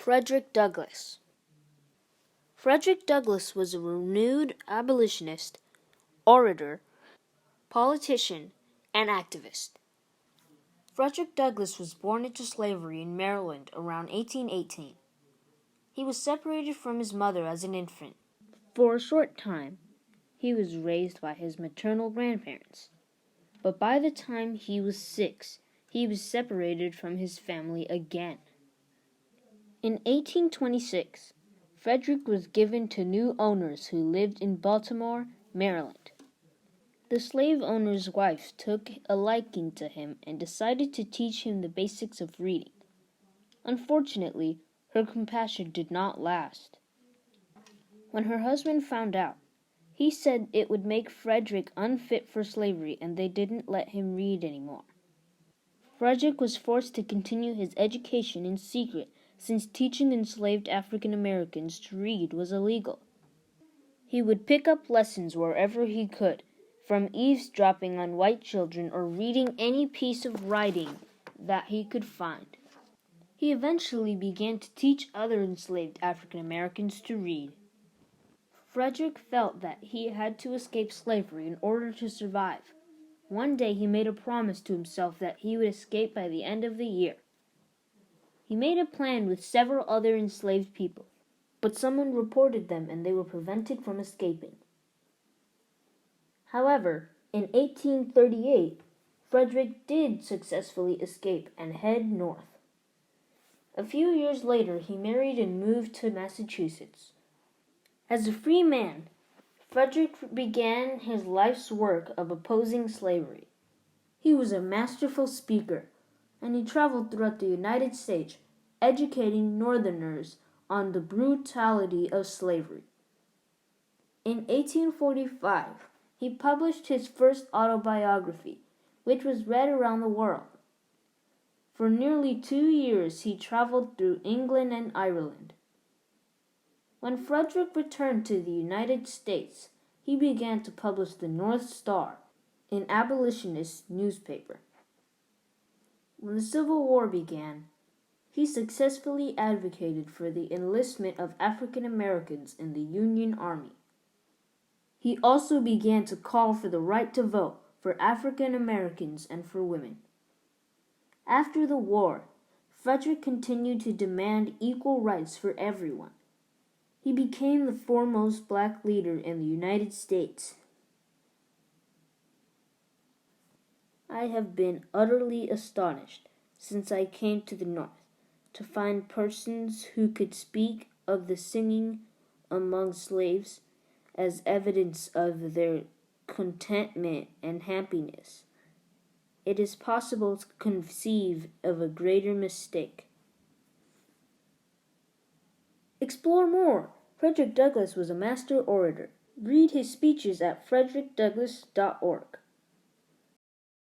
Frederick Douglass. Frederick Douglass was a renowned abolitionist, orator, politician, and activist. Frederick Douglass was born into slavery in Maryland around 1818. He was separated from his mother as an infant. For a short time, he was raised by his maternal grandparents. But by the time he was 6, he was separated from his family again. In 1826, Frederick was given to new owners who lived in Baltimore, Maryland. The slave owner's wife took a liking to him and decided to teach him the basics of reading. Unfortunately, her compassion did not last. When her husband found out, he said it would make Frederick unfit for slavery and they didn't let him read anymore. Frederick was forced to continue his education in secret since teaching enslaved African Americans to read was illegal. He would pick up lessons wherever he could, from eavesdropping on white children or reading any piece of writing that he could find. He eventually began to teach other enslaved African Americans to read. Frederick felt that he had to escape slavery in order to survive. One day he made a promise to himself that he would escape by the end of the year. He made a plan with several other enslaved people, but someone reported them and they were prevented from escaping. However, in 1838, Frederick did successfully escape and head north. A few years later, he married and moved to Massachusetts. As a free man, Frederick began his life's work of opposing slavery. He was a masterful speaker, and he traveled throughout the United States, educating Northerners on the brutality of slavery. In 1845, he published his first autobiography, which was read around the world. For nearly 2 years, he traveled through England and Ireland. When Frederick returned to the United States, he began to publish the North Star, an abolitionist newspaper. When the Civil War began, he successfully advocated for the enlistment of African Americans in the Union Army. He also began to call for the right to vote for African Americans and for women. After the war, Frederick continued to demand equal rights for everyone. He became the foremost black leader in the United States. I have been utterly astonished since I came to the North to find persons who could speak of the singing among slaves as evidence of their contentment and happiness. It is possible to conceive of a greater mistake. Explore more. Frederick Douglass was a master orator. Read his speeches at frederickdouglass.org.